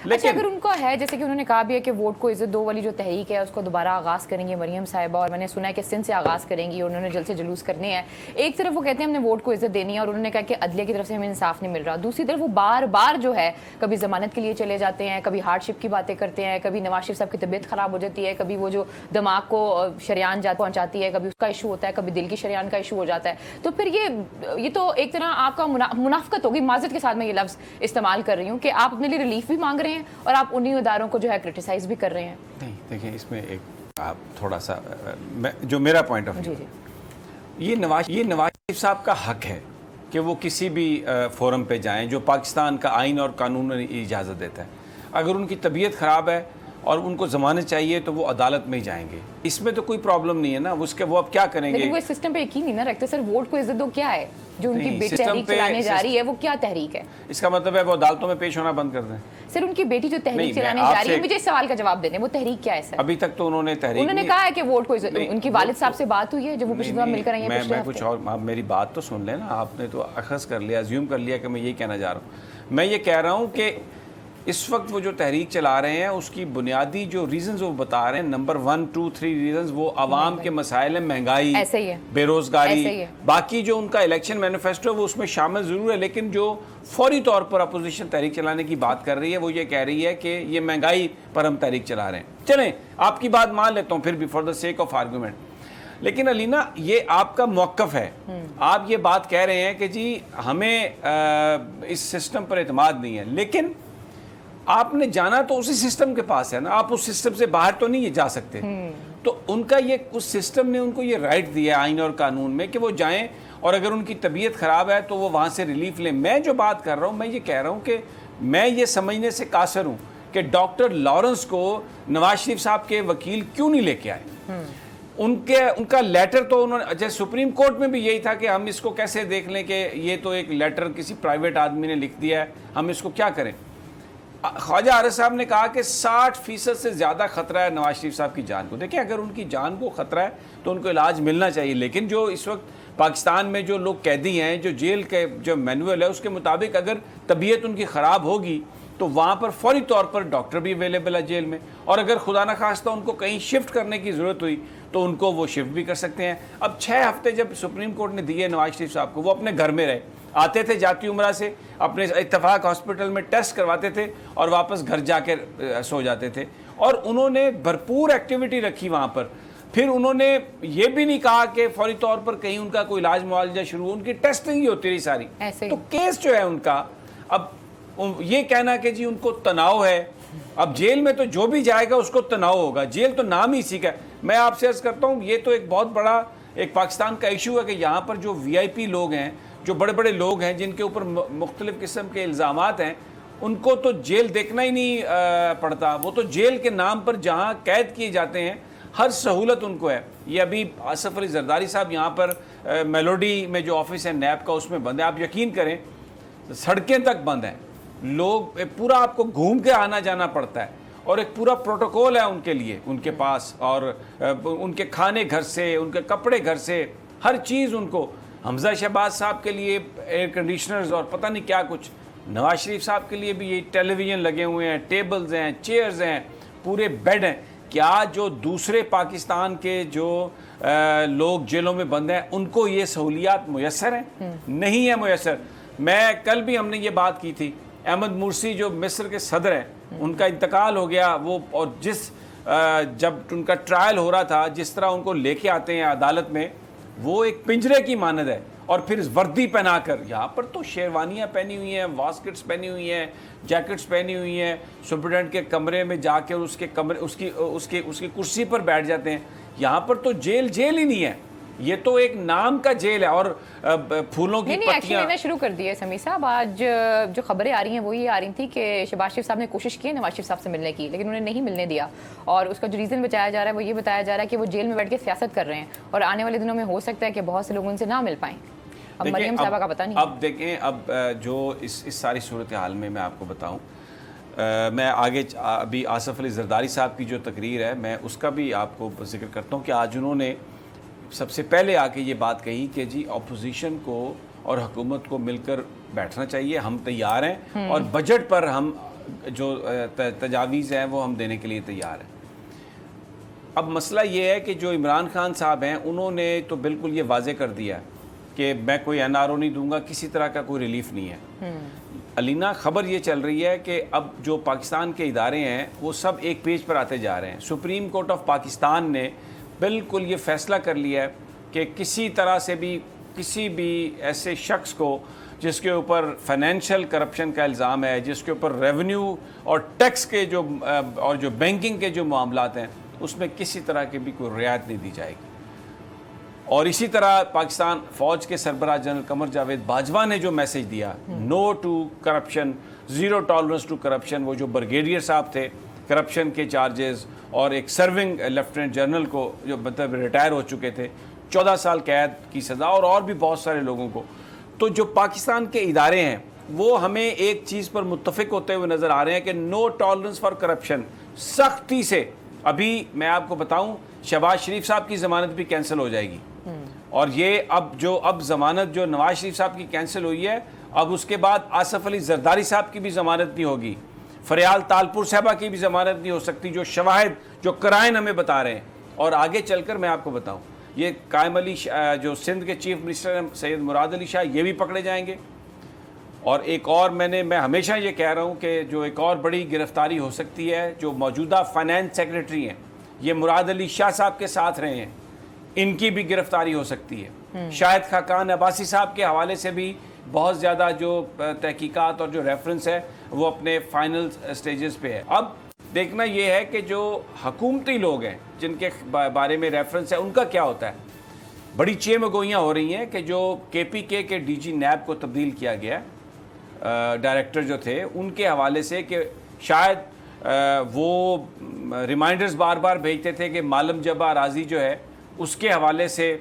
اچھا اگر ان کو ہے جیسے کہ انہوں نے کہا بھی ہے کہ ووٹ کو عزت دو والی جو تحریک ہے اس کو دوبارہ آغاز کریں گے مریم صاحبہ, اور میں نے سنا ہے کہ سندھ سے آغاز کریں گی اور انہوں نے جلد سے جلوس کرنے ہیں. ایک طرف وہ کہتے ہیں ہم نے ووٹ کو عزت دینی ہے اور انہوں نے کہا کہ عدلیہ کی طرف سے ہمیں انصاف نہیں مل رہا, دوسری طرف وہ بار بار جو ہے کبھی ضمانت کے لیے چلے جاتے ہیں, کبھی ہارڈ شپ کی باتیں کرتے ہیں, کبھی نواز شریف صاحب کی طبیعت خراب ہو جاتی ہے, کبھی وہ جو دماغ کو شریان پہنچاتی ہے, کبھی اس کا ایشو ہوتا ہے, کبھی دل کی شریان کا ایشو ہو جاتا ہے. تو پھر یہ تو ایک طرح آپ کا منافقت ہوگی, معذرت کے ساتھ میں یہ لفظ استعمال کر رہی ہوں, کہ آپ اپنے لیے ریلیف بھی مانگ رہے ہیں اور آپ انہی اداروں کو جو ہے کرٹیسائز بھی کر رہے ہیں. نہیں دیکھیں اس میں ایک آپ تھوڑا سا جو میرا پوائنٹ آف ویو, یہ نواز شریف صاحب کا حق ہے کہ وہ کسی بھی فورم پہ جائیں جو پاکستان کا آئین اور قانون اجازت دیتا ہے. اگر ان کی طبیعت خراب ہے اور ان کو ضمانت چاہیے تو وہ عدالت میں ہی جائیں گے, اس میں تو کوئی پرابلم نہیں ہے نا. وہ اب کیا کریں گے؟ لیکن وہ اس سسٹم پہ یقین نہیں نہ رکھتے سر. ووٹ کو عزت دو کیا ہے جو ان کی بیٹی تحریک چلانے جا رہی ہے, وہ کیا تحریک ہے؟ اس کا مطلب ہے وہ عدالتوں میں پیش ہونا بند کر دیں. سر ان کی بیٹی جو تحریک چلانے جا رہی ہے, مجھے اس سوال کا جواب دینے, وہ تحریک کیا ہے سر؟ ابھی تک تو انہوں نے کہا ہے کہ ووٹ کو عزت. ان کی والد صاحب سے بات ہوئی ہے جب وہ پچھلی دفعہ مل کر آئی ہیں؟ میں کچھ اور, آپ میری بات تو سن لیں نا. آپ نے تو اخذ کر لیا, زیوم کر لیا کہ میں یہی کہنا چاہ رہا ہوں. میں یہ کہہ رہا ہوں کہ اس وقت وہ جو تحریک چلا رہے ہیں اس کی بنیادی جو ریزنز وہ بتا رہے ہیں, نمبر 1 2 3 ریزنز, وہ عوام کے مسائل ہیں, مہنگائی, بے روزگاری. باقی جو ان کا الیکشن مینیفیسٹو وہ اس میں شامل ضرور ہے, لیکن جو فوری طور پر اپوزیشن تحریک چلانے کی بات کر رہی ہے وہ یہ کہہ رہی ہے کہ یہ مہنگائی پر ہم تحریک چلا رہے ہیں. چلیں آپ کی بات مان لیتا ہوں پھر بھی for the sake of argument, لیکن علینا یہ آپ کا موقف ہے. آپ یہ بات کہہ رہے ہیں کہ جی ہمیں اس سسٹم پر اعتماد نہیں ہے, لیکن آپ نے جانا تو اسی سسٹم کے پاس ہے نا, آپ اس سسٹم سے باہر تو نہیں جا سکتے. تو ان کا یہ اس سسٹم نے ان کو یہ رائٹ دیا ہے آئین اور قانون میں کہ وہ جائیں, اور اگر ان کی طبیعت خراب ہے تو وہ وہاں سے ریلیف لیں. میں جو بات کر رہا ہوں, میں یہ کہہ رہا ہوں کہ میں یہ سمجھنے سے قاصر ہوں کہ ڈاکٹر لارنس کو نواز شریف صاحب کے وکیل کیوں نہیں لے کے آئے. ان کا لیٹر تو انہوں نے, جیسے سپریم کورٹ میں بھی یہی تھا کہ ہم اس کو کیسے دیکھ لیں کہ یہ تو ایک لیٹر کسی پرائیویٹ آدمی نے لکھ دیا ہے, ہم اس کو کیا کریں. خواجہ عارض صاحب نے کہا کہ 60% سے زیادہ خطرہ ہے نواز شریف صاحب کی جان کو. دیکھیں اگر ان کی جان کو خطرہ ہے تو ان کو علاج ملنا چاہیے, لیکن جو اس وقت پاکستان میں جو لوگ قیدی ہیں, جو جیل کے جو مینول ہے اس کے مطابق اگر طبیعت ان کی خراب ہوگی تو وہاں پر فوری طور پر ڈاکٹر بھی اویلیبل ہے جیل میں, اور اگر خدا نہ خواستہ ان کو کہیں شفٹ کرنے کی ضرورت ہوئی تو ان کو وہ شفٹ بھی کر سکتے ہیں. اب 6 ہفتے جب سپریم کورٹ نے دیے نواز شریف صاحب کو, وہ اپنے گھر میں رہے, آتے تھے جاتی عمرہ سے, اپنے اتفاق ہاسپٹل میں ٹیسٹ کرواتے تھے اور واپس گھر جا کے سو جاتے تھے, اور انہوں نے بھرپور ایکٹیویٹی رکھی وہاں پر. پھر انہوں نے یہ بھی نہیں کہا کہ فوری طور پر کہیں ان کا کوئی علاج معالجہ شروع ہو, ان کی ٹیسٹنگ ہی ہوتی رہی ساری. تو کیس جو ہے ان کا, اب یہ کہنا کہ جی ان کو تناؤ ہے, اب جیل میں تو جو بھی جائے گا اس کو تناؤ ہوگا, جیل تو نام ہی اسی کا ہے. میں آپ سے عرض کرتا ہوں یہ تو ایک بہت بڑا ایک پاکستان کا ایشو ہے کہ یہاں پر جو VIP لوگ ہیں, جو بڑے بڑے لوگ ہیں جن کے اوپر مختلف قسم کے الزامات ہیں, ان کو تو جیل دیکھنا ہی نہیں پڑتا. وہ تو جیل کے نام پر جہاں قید کیے جاتے ہیں ہر سہولت ان کو ہے. یہ ابھی آصف علی زرداری صاحب یہاں پر میلوڈی میں جو آفس ہے نیب کا, اس میں بند ہے. آپ یقین کریں سڑکیں تک بند ہیں, لوگ پورا آپ کو گھوم کے آنا جانا پڑتا ہے, اور ایک پورا پروٹوکول ہے ان کے لیے ان کے پاس, اور ان کے کھانے گھر سے, ان کے کپڑے گھر سے, ہر چیز ان کو. حمزہ شہباز صاحب کے لیے ایئر کنڈیشنرز اور پتہ نہیں کیا کچھ, نواز شریف صاحب کے لیے بھی یہ ٹیلی ویژن لگے ہوئے ہیں, ٹیبلز ہیں, چیئرز ہیں, پورے بیڈ ہیں. کیا جو دوسرے پاکستان کے جو لوگ جیلوں میں بند ہیں ان کو یہ سہولیات میسر ہیں؟ نہیں ہے میسر. میں کل بھی ہم نے یہ بات کی تھی, احمد مرسی جو مصر کے صدر ہیں, ان کا انتقال ہو گیا. وہ اور جب ان کا ٹرائل ہو رہا تھا, جس طرح ان کو لے کے آتے ہیں عدالت میں, وہ ایک پنجرے کی مانند ہے, اور پھر وردی پہنا کر. یہاں پر تو شیروانیاں پہنی ہوئی ہیں, واسکٹس پہنی ہوئی ہیں, جیکٹس پہنی ہوئی ہیں, سپرنٹینڈنٹ کے کمرے میں جا کے اس کی کرسی پر بیٹھ جاتے ہیں. یہاں پر تو جیل ہی نہیں ہے, یہ تو ایک نام کا جیل ہے. اور پھولوں کی پتیاں نہیں شروع کر دی ہے. سمیع صاحب آج جو خبریں آ رہی ہیں وہ یہ آ رہی تھی کہ شہباز شریف صاحب نے کوشش کی ہے نواز شریف صاحب سے ملنے کی, لیکن انہیں نہیں ملنے دیا, اور اس کا جو ریزن بتایا جا رہا ہے وہ یہ بتایا جا رہا ہے کہ وہ جیل میں بیٹھ کے سیاست کر رہے ہیں, اور آنے والے دنوں میں ہو سکتا ہے کہ بہت سے لوگ ان سے نہ مل پائیں. اب مریم صاحبہ کا پتہ نہیں. اب دیکھیں, اب جو اس ساری صورتحال میں آپ کو بتاؤں, میں آگے ابھی آصف علی زرداری صاحب کی جو تقریر ہے میں اس کا بھی آپ کو ذکر کرتا ہوں کہ آج انہوں نے سب سے پہلے آ کے یہ بات کہی کہ جی اپوزیشن کو اور حکومت کو مل کر بیٹھنا چاہیے, ہم تیار ہیں, اور بجٹ پر ہم جو تجاویز ہیں وہ ہم دینے کے لیے تیار ہیں. اب مسئلہ یہ ہے کہ جو عمران خان صاحب ہیں انہوں نے تو بالکل یہ واضح کر دیا کہ میں کوئی NRO نہیں دوں گا, کسی طرح کا کوئی ریلیف نہیں ہے. علینا خبر یہ چل رہی ہے کہ اب جو پاکستان کے ادارے ہیں وہ سب ایک پیج پر آتے جا رہے ہیں. سپریم کورٹ آف پاکستان نے بالکل یہ فیصلہ کر لیا ہے کہ کسی طرح سے بھی کسی بھی ایسے شخص کو جس کے اوپر فائنینشیل کرپشن کا الزام ہے, جس کے اوپر ریونیو اور ٹیکس کے اور جو بینکنگ کے جو معاملات ہیں اس میں کسی طرح کی بھی کوئی رعایت نہیں دی جائے گی. اور اسی طرح پاکستان فوج کے سربراہ جنرل قمر جاوید باجوہ نے جو میسج دیا, no to corruption, zero tolerance to corruption, وہ جو برگیڈیئر صاحب تھے کرپشن کے چارجز اور ایک سرونگ لیفٹیننٹ جنرل کو جو مطلب ریٹائر ہو چکے تھے 14 سال قید کی سزا, اور بھی بہت سارے لوگوں کو. تو جو پاکستان کے ادارے ہیں وہ ہمیں ایک چیز پر متفق ہوتے ہوئے نظر آ رہے ہیں کہ نو ٹالرنس فار کرپشن, سختی سے. ابھی میں آپ کو بتاؤں شہباز شریف صاحب کی ضمانت بھی کینسل ہو جائے گی, اور یہ اب ضمانت جو نواز شریف صاحب کی کینسل ہوئی ہے, اب اس کے بعد آصف علی زرداری صاحب کی بھی ضمانت نہیں ہوگی, فریال تالپور صاحبہ کی بھی ضمانت نہیں ہو سکتی, جو شواہد جو قرائن ہمیں بتا رہے ہیں. اور آگے چل کر میں آپ کو بتاؤں یہ قائم علی جو سندھ کے چیف منسٹر ہیں سید مراد علی شاہ, یہ بھی پکڑے جائیں گے. اور ایک اور میں ہمیشہ یہ کہہ رہا ہوں کہ جو ایک اور بڑی گرفتاری ہو سکتی ہے, جو موجودہ فائنانس سیکریٹری ہیں یہ مراد علی شاہ صاحب کے ساتھ رہے ہیں, ان کی بھی گرفتاری ہو سکتی ہے. شاہد خاقان عباسی صاحب کے حوالے سے بھی بہت زیادہ جو تحقیقات اور جو ریفرنس ہے وہ اپنے فائنل سٹیجز پہ ہے. اب دیکھنا یہ ہے کہ جو حکومتی لوگ ہیں جن کے بارے میں ریفرنس ہے ان کا کیا ہوتا ہے. بڑی چیمگوئیاں ہو رہی ہیں کہ جو KPK کے DG نیب کو تبدیل کیا گیا, ڈائریکٹر جو تھے ان کے حوالے سے کہ شاید وہ ریمائنڈرز بار بار بھیجتے تھے کہ معلم جبا راضی جو ہے اس کے حوالے سے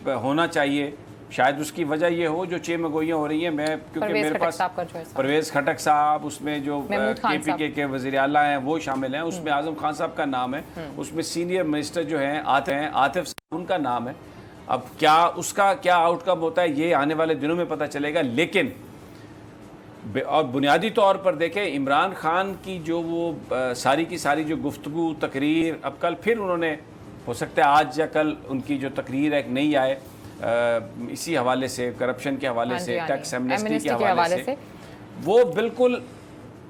ہونا چاہیے. شاید اس کی وجہ یہ ہو جو چیمگوئیاں ہو رہی ہیں. میں کیونکہ میرے پاس پرویز خٹک صاحب, اس میں جو KPK کے وزیر اعلیٰ ہیں وہ شامل ہیں, اس میں اعظم خان صاحب کا نام ہے, اس میں سینئر منسٹر جو ہیں عاطف صاحب ان کا نام ہے. اب کیا اس کا کیا آؤٹ کم ہوتا ہے یہ آنے والے دنوں میں پتہ چلے گا. لیکن اور بنیادی طور پر دیکھیں عمران خان کی جو وہ ساری کی ساری جو گفتگو تقریر, اب کل پھر انہوں نے ہو سکتا ہے آج یا کل ان کی جو تقریر ایک نئی آئے اسی حوالے سے, کرپشن کے حوالے سے, ٹیکس ایمنسٹی کے حوالے سے, وہ بالکل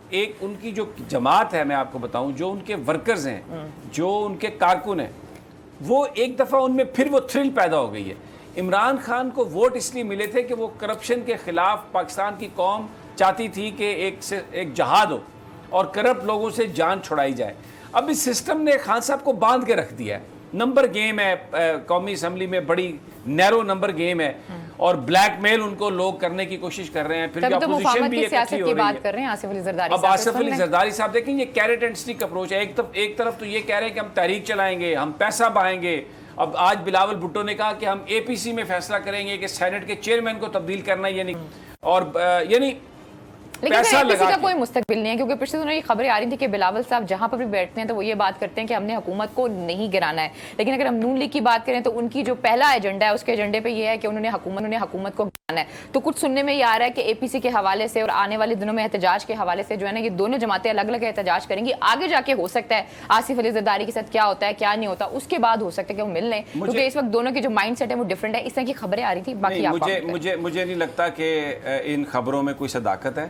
ایک ان کی جو جماعت ہے, میں آپ کو بتاؤں جو ان کے ورکرز ہیں, جو ان کے کارکن ہیں, وہ ایک دفعہ ان میں پھر وہ تھرل پیدا ہو گئی ہے. عمران خان کو ووٹ اس لیے ملے تھے کہ وہ کرپشن کے خلاف پاکستان کی قوم چاہتی تھی کہ ایک جہاد ہو اور کرپٹ لوگوں سے جان چھڑائی جائے. اب اس سسٹم نے خان صاحب کو باندھ کے رکھ دیا ہے. نمبر گیم ہے قومی اسمبلی میں, بڑی نیرو نمبر گیم ہے, اور بلیک میل ان کو لوگ کرنے کی کوشش کر رہے ہیں. پھر اپوزیشن بھی اکٹھی ہو رہی ہے. اب آصف علی زرداری صاحب دیکھیں یہ کیرٹ اینڈ اسٹک اپروچ ہے. ایک طرف تو یہ کہہ رہے ہیں کہ ہم تحریک چلائیں گے, ہم پیسہ بہائیں گے. اب آج بلاول بھٹو نے کہا کہ ہم APC میں فیصلہ کریں گے کہ سینٹ کے چیئرمین کو تبدیل کرنا, یعنی اور یعنی لیکن APC کا کوئی مستقبل نہیں ہے, کیونکہ پچھلے دنوں یہ خبریں آ رہی تھی کہ بلاول صاحب جہاں پر بھی بیٹھتے ہیں تو وہ یہ بات کرتے ہیں کہ ہم نے حکومت کو نہیں گرانا ہے. لیکن اگر ہم نون لیگ کی بات کریں تو ان کی جو پہلا ایجنڈا ہے اس کے ایجنڈے پہ یہ ہے کہ انہوں نے حکومت کو گرانا ہے. تو کچھ سننے میں یہ آ رہا ہے کہ APC کے حوالے سے اور آنے والے دنوں میں احتجاج کے حوالے سے جو ہے نا یہ دونوں جماعتیں الگ الگ احتجاج کریں گی. آگے جا کے ہو سکتا ہے آصف علی زرداری کے ساتھ کیا ہوتا ہے کیا نہیں ہوتا, اس کے بعد ہو سکتا ہے کہ وہ مل لیں, کیونکہ اس وقت دونوں کی جو مائنڈ سیٹ ہے وہ ڈفرینٹ ہے. اس طرح کی خبریں آ رہی تھی. باقی مجھے نہیں لگتا کہ ان خبروں میں کوئی صداقت ہے.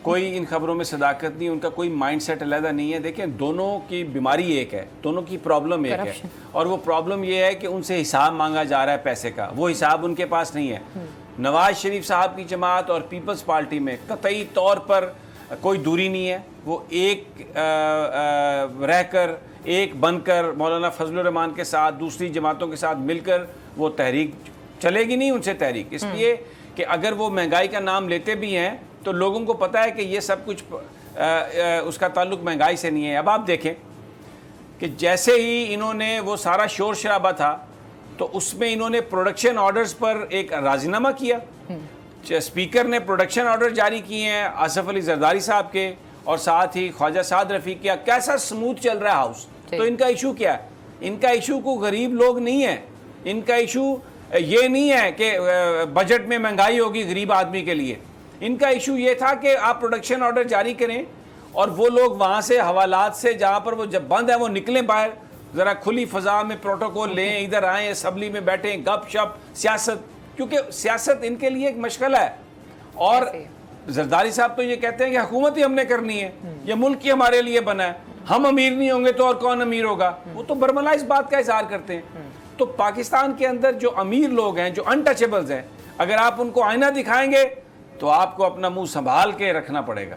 کوئی ان خبروں میں صداقت نہیں, ان کا کوئی مائنڈ سیٹ علیحدہ نہیں ہے. دیکھیں دونوں کی بیماری ایک ہے, دونوں کی پرابلم ایک ہے, اور وہ پرابلم یہ ہے کہ ان سے حساب مانگا جا رہا ہے پیسے کا. وہ حساب ان کے پاس نہیں ہے. نواز شریف صاحب کی جماعت اور پیپلز پارٹی میں قطعی طور پر کوئی دوری نہیں ہے. وہ ایک رہ کر, ایک بن کر مولانا فضل الرحمان کے ساتھ دوسری جماعتوں کے ساتھ مل کر وہ تحریک چلے گی نہیں ان سے تحریک. اس لیے کہ اگر وہ مہنگائی کا نام لیتے بھی ہیں تو لوگوں کو پتہ ہے کہ یہ سب کچھ اس کا تعلق مہنگائی سے نہیں ہے. اب آپ دیکھیں کہ جیسے ہی انہوں نے وہ سارا شور شرابہ تھا تو اس میں انہوں نے پروڈکشن آرڈرز پر ایک راضی نامہ کیا. اسپیکر نے پروڈکشن آرڈر جاری کیے ہیں آصف علی زرداری صاحب کے, اور ساتھ ہی خواجہ سعد رفیق کیا. کیسا سموتھ چل رہا ہے ہاؤس. تو ان کا ایشو کیا ہے؟ ان کا ایشو کو غریب لوگ نہیں ہے. ان کا ایشو یہ نہیں ہے کہ بجٹ میں مہنگائی ہوگی غریب آدمی کے لیے. ان کا ایشو یہ تھا کہ آپ پروڈکشن آرڈر جاری کریں اور وہ لوگ وہاں سے حوالات سے جہاں پر وہ جب بند ہے وہ نکلیں باہر, ذرا کھلی فضا میں پروٹوکول لیں, ادھر آئیں اسمبلی میں بیٹھیں, گپ شپ, سیاست, کیونکہ سیاست ان کے لیے ایک مشغلہ ہے. اور زرداری صاحب تو یہ کہتے ہیں کہ حکومت ہی ہم نے کرنی ہے, یہ ملک ہی ہمارے لیے بنا ہے, ہم امیر نہیں ہوں گے تو اور کون امیر ہوگا. وہ تو برملا اس بات کا اظہار کرتے ہیں. تو پاکستان کے اندر جو امیر لوگ ہیں, جو انٹچیبلز ہیں, اگر آپ ان کو آئینہ دکھائیں گے تو آپ کو اپنا منہ سنبھال کے رکھنا پڑے گا.